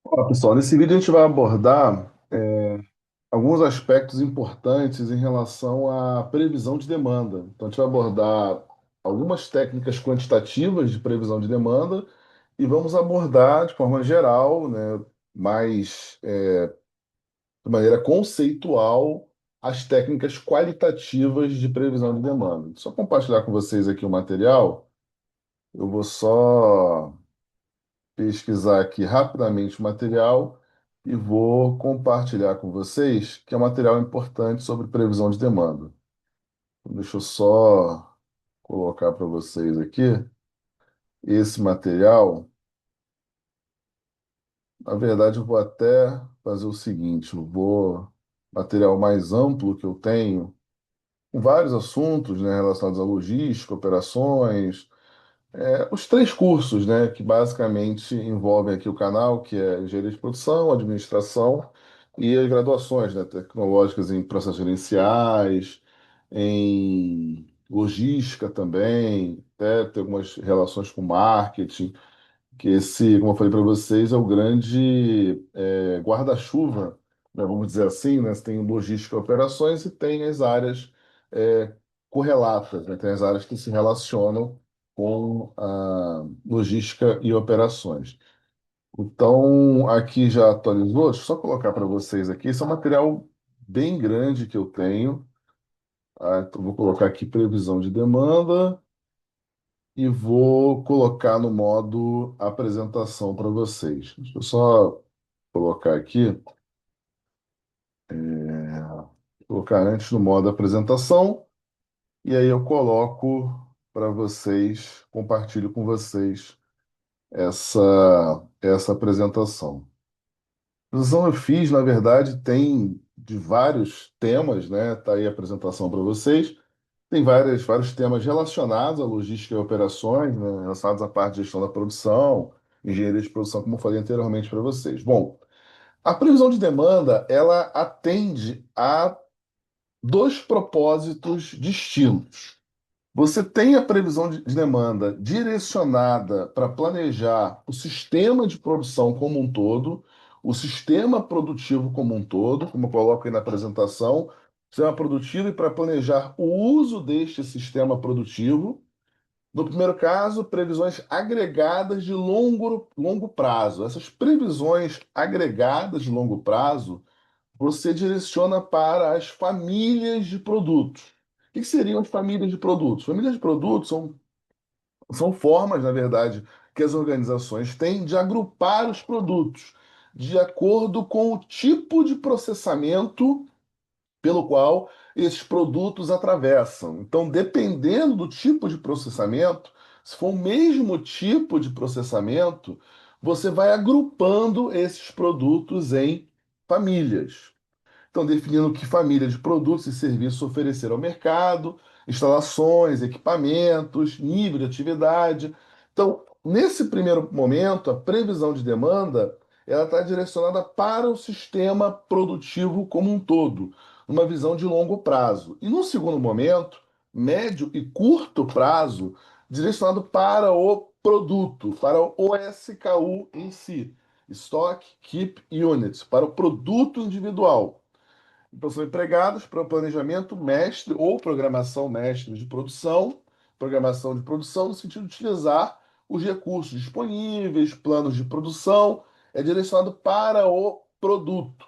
Olá, pessoal, nesse vídeo a gente vai abordar alguns aspectos importantes em relação à previsão de demanda. Então, a gente vai abordar algumas técnicas quantitativas de previsão de demanda e vamos abordar de forma geral, né, mais de maneira conceitual, as técnicas qualitativas de previsão de demanda. Só compartilhar com vocês aqui o material. Eu vou só pesquisar aqui rapidamente o material e vou compartilhar com vocês, que é um material importante sobre previsão de demanda. Deixa eu só colocar para vocês aqui esse material. Na verdade, eu vou até fazer o seguinte, eu vou material mais amplo que eu tenho, com vários assuntos, né, relacionados à logística, operações. Os três cursos, né, que basicamente envolvem aqui o canal, que é engenharia de produção, administração e as graduações, né, tecnológicas em processos gerenciais, em logística também, até tem algumas relações com marketing, que esse, como eu falei para vocês, é o grande guarda-chuva, né, vamos dizer assim, né? Você tem logística e operações e tem as áreas é, correlatas, né? Tem as áreas que se relacionam com a logística e operações. Então, aqui já atualizou, deixa eu só colocar para vocês aqui, esse é um material bem grande que eu tenho. Então, vou colocar aqui previsão de demanda e vou colocar no modo apresentação para vocês. Deixa eu só colocar aqui, colocar antes no modo apresentação, e aí eu coloco para vocês, compartilho com vocês essa apresentação. A apresentação eu fiz, na verdade, tem de vários temas, né? Tá aí a apresentação para vocês. Tem vários temas relacionados à logística e operações, né, relacionados à parte de gestão da produção, engenharia de produção, como eu falei anteriormente para vocês. Bom, a previsão de demanda, ela atende a dois propósitos distintos. Você tem a previsão de demanda direcionada para planejar o sistema de produção como um todo, o sistema produtivo como um todo, como eu coloco aí na apresentação, sistema produtivo e para planejar o uso deste sistema produtivo. No primeiro caso, previsões agregadas de longo prazo. Essas previsões agregadas de longo prazo você direciona para as famílias de produtos. O que seriam as famílias de produtos? Famílias de produtos são formas, na verdade, que as organizações têm de agrupar os produtos de acordo com o tipo de processamento pelo qual esses produtos atravessam. Então, dependendo do tipo de processamento, se for o mesmo tipo de processamento, você vai agrupando esses produtos em famílias. Então, definindo que família de produtos e serviços oferecer ao mercado, instalações, equipamentos, nível de atividade. Então, nesse primeiro momento, a previsão de demanda ela está direcionada para o sistema produtivo como um todo, numa visão de longo prazo. E no segundo momento, médio e curto prazo, direcionado para o produto, para o OSKU em si, Stock Keep Units, para o produto individual. Então, são empregados para o planejamento mestre ou programação mestre de produção, programação de produção no sentido de utilizar os recursos disponíveis, planos de produção, é direcionado para o produto.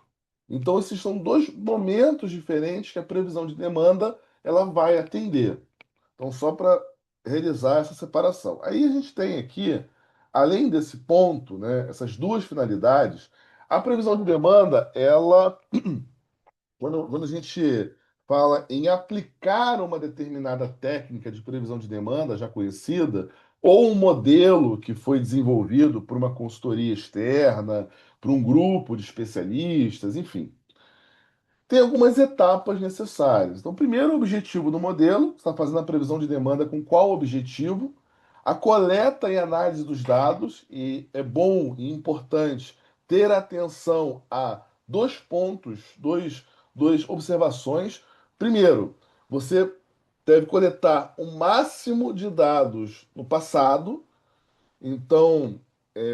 Então, esses são dois momentos diferentes que a previsão de demanda ela vai atender. Então, só para realizar essa separação. Aí a gente tem aqui, além desse ponto, né, essas duas finalidades, a previsão de demanda, ela quando a gente fala em aplicar uma determinada técnica de previsão de demanda já conhecida, ou um modelo que foi desenvolvido por uma consultoria externa, por um grupo de especialistas, enfim, tem algumas etapas necessárias. Então, primeiro, o objetivo do modelo, você está fazendo a previsão de demanda com qual objetivo? A coleta e análise dos dados, e é bom e importante ter atenção a dois pontos, duas observações. Primeiro, você deve coletar o máximo de dados no passado, então.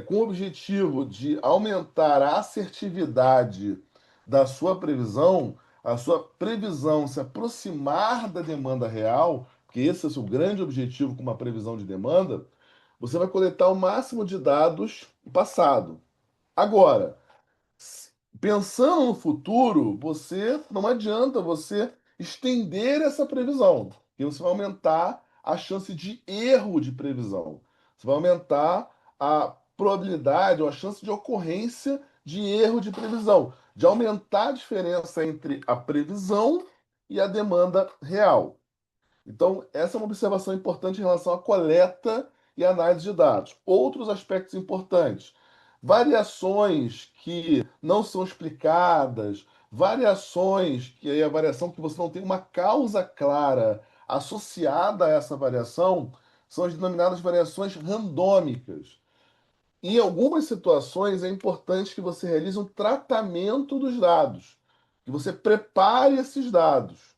com o objetivo de aumentar a assertividade da sua previsão, a sua previsão se aproximar da demanda real, porque esse é o seu grande objetivo com uma previsão de demanda, você vai coletar o máximo de dados do passado. Agora, pensando no futuro, você não adianta você estender essa previsão, porque você vai aumentar a chance de erro de previsão. Você vai aumentar a probabilidade ou a chance de ocorrência de erro de previsão, de aumentar a diferença entre a previsão e a demanda real. Então, essa é uma observação importante em relação à coleta e análise de dados. Outros aspectos importantes: variações que não são explicadas, variações que aí a variação que você não tem uma causa clara associada a essa variação, são as denominadas variações randômicas. Em algumas situações, é importante que você realize um tratamento dos dados, que você prepare esses dados.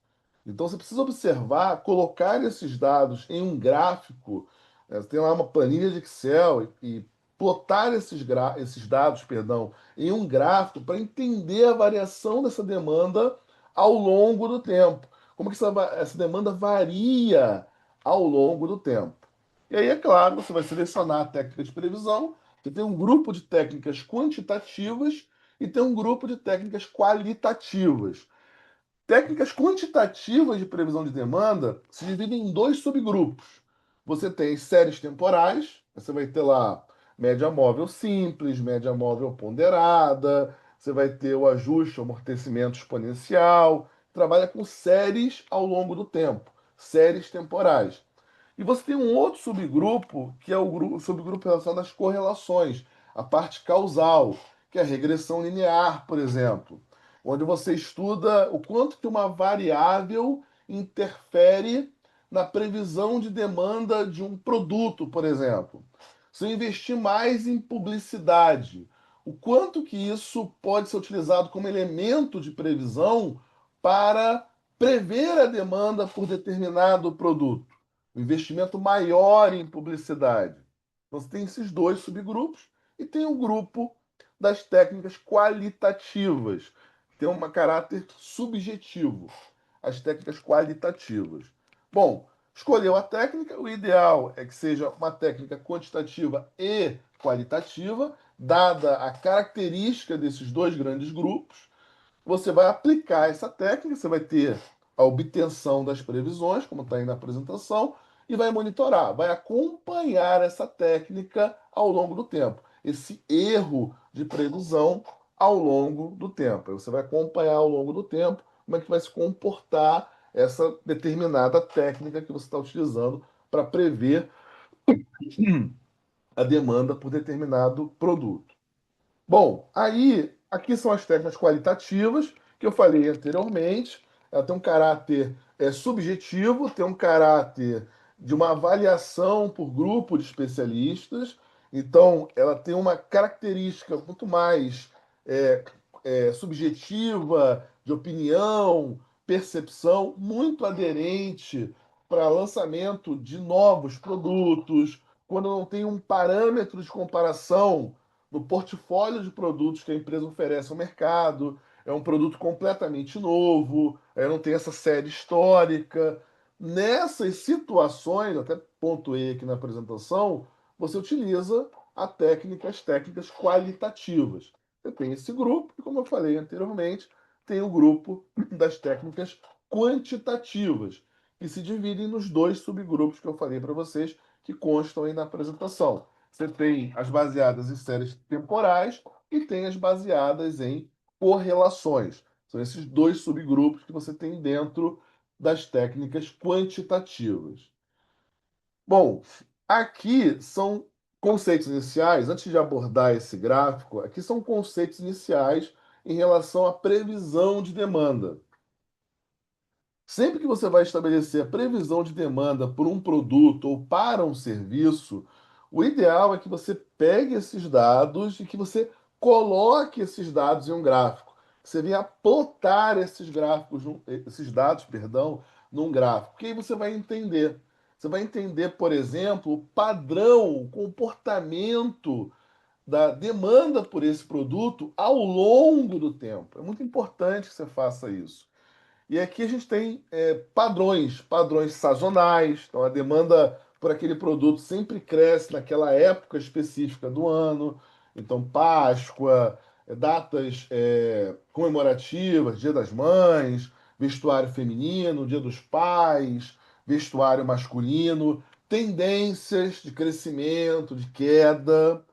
Então, você precisa observar, colocar esses dados em um gráfico, você tem lá uma planilha de Excel e plotar esses dados, perdão, em um gráfico para entender a variação dessa demanda ao longo do tempo. Como que essa demanda varia ao longo do tempo. E aí, é claro, você vai selecionar a técnica de previsão. Você tem um grupo de técnicas quantitativas e tem um grupo de técnicas qualitativas. Técnicas quantitativas de previsão de demanda se dividem em dois subgrupos. Você tem as séries temporais, você vai ter lá média móvel simples, média móvel ponderada, você vai ter o ajuste, o amortecimento exponencial, trabalha com séries ao longo do tempo, séries temporais. E você tem um outro subgrupo, que é o subgrupo relacionado às correlações, a parte causal, que é a regressão linear, por exemplo, onde você estuda o quanto que uma variável interfere na previsão de demanda de um produto, por exemplo. Se eu investir mais em publicidade, o quanto que isso pode ser utilizado como elemento de previsão para prever a demanda por determinado produto, um investimento maior em publicidade. Então, você tem esses dois subgrupos e tem o grupo das técnicas qualitativas, que tem um caráter subjetivo, as técnicas qualitativas. Bom, escolheu a técnica, o ideal é que seja uma técnica quantitativa e qualitativa, dada a característica desses dois grandes grupos. Você vai aplicar essa técnica, você vai ter a obtenção das previsões, como está aí na apresentação, e vai monitorar, vai acompanhar essa técnica ao longo do tempo, esse erro de previsão ao longo do tempo. Aí você vai acompanhar ao longo do tempo como é que vai se comportar essa determinada técnica que você está utilizando para prever a demanda por determinado produto. Bom, aí aqui são as técnicas qualitativas que eu falei anteriormente. Ela tem um caráter subjetivo, tem um caráter de uma avaliação por grupo de especialistas. Então, ela tem uma característica muito mais é, subjetiva, de opinião, percepção, muito aderente para lançamento de novos produtos, quando não tem um parâmetro de comparação no portfólio de produtos que a empresa oferece ao mercado. É um produto completamente novo, não tem essa série histórica. Nessas situações, até pontuei aqui na apresentação, você utiliza as técnicas qualitativas. Você tem esse grupo, e como eu falei anteriormente, tem o grupo das técnicas quantitativas, que se dividem nos dois subgrupos que eu falei para vocês, que constam aí na apresentação. Você tem as baseadas em séries temporais e tem as baseadas em correlações. São esses dois subgrupos que você tem dentro das técnicas quantitativas. Bom, aqui são conceitos iniciais. Antes de abordar esse gráfico, aqui são conceitos iniciais em relação à previsão de demanda. Sempre que você vai estabelecer a previsão de demanda por um produto ou para um serviço, o ideal é que você pegue esses dados e que você coloque esses dados em um gráfico. Você venha plotar esses gráficos, esses dados, perdão, num gráfico. Que aí você vai entender. Você vai entender, por exemplo, o padrão, o comportamento da demanda por esse produto ao longo do tempo. É muito importante que você faça isso. E aqui a gente tem padrões sazonais. Então a demanda por aquele produto sempre cresce naquela época específica do ano. Então Páscoa, datas comemorativas, Dia das Mães, vestuário feminino, Dia dos Pais, vestuário masculino, tendências de crescimento, de queda,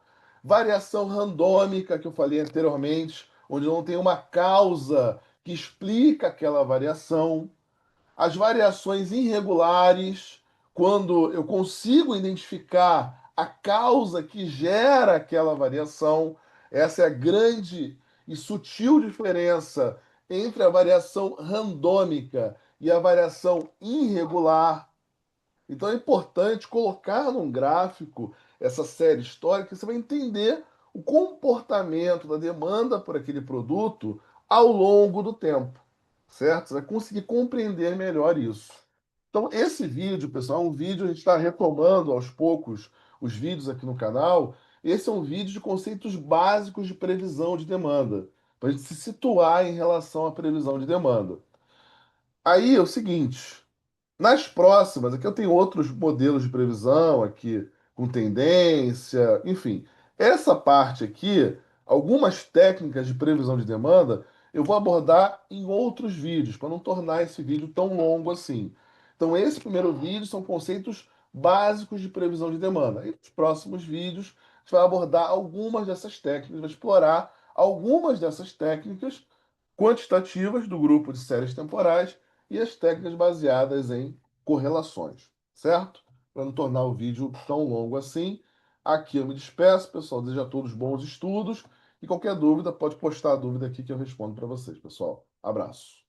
variação randômica que eu falei anteriormente, onde não tem uma causa que explica aquela variação, as variações irregulares, quando eu consigo identificar a causa que gera aquela variação. Essa é a grande e sutil diferença entre a variação randômica e a variação irregular. Então é importante colocar num gráfico essa série histórica, você vai entender o comportamento da demanda por aquele produto ao longo do tempo, certo? Você vai conseguir compreender melhor isso. Então, esse vídeo, pessoal, é um vídeo, a gente está retomando aos poucos os vídeos aqui no canal. Esse é um vídeo de conceitos básicos de previsão de demanda, para a gente se situar em relação à previsão de demanda. Aí é o seguinte. Nas próximas, aqui eu tenho outros modelos de previsão aqui com tendência, enfim. Essa parte aqui, algumas técnicas de previsão de demanda, eu vou abordar em outros vídeos, para não tornar esse vídeo tão longo assim. Então, esse primeiro vídeo são conceitos básicos de previsão de demanda. E nos próximos vídeos, a gente vai abordar algumas dessas técnicas, vai explorar algumas dessas técnicas quantitativas do grupo de séries temporais e as técnicas baseadas em correlações, certo? Para não tornar o vídeo tão longo assim. Aqui eu me despeço, pessoal. Desejo a todos bons estudos. E qualquer dúvida, pode postar a dúvida aqui que eu respondo para vocês, pessoal. Abraço.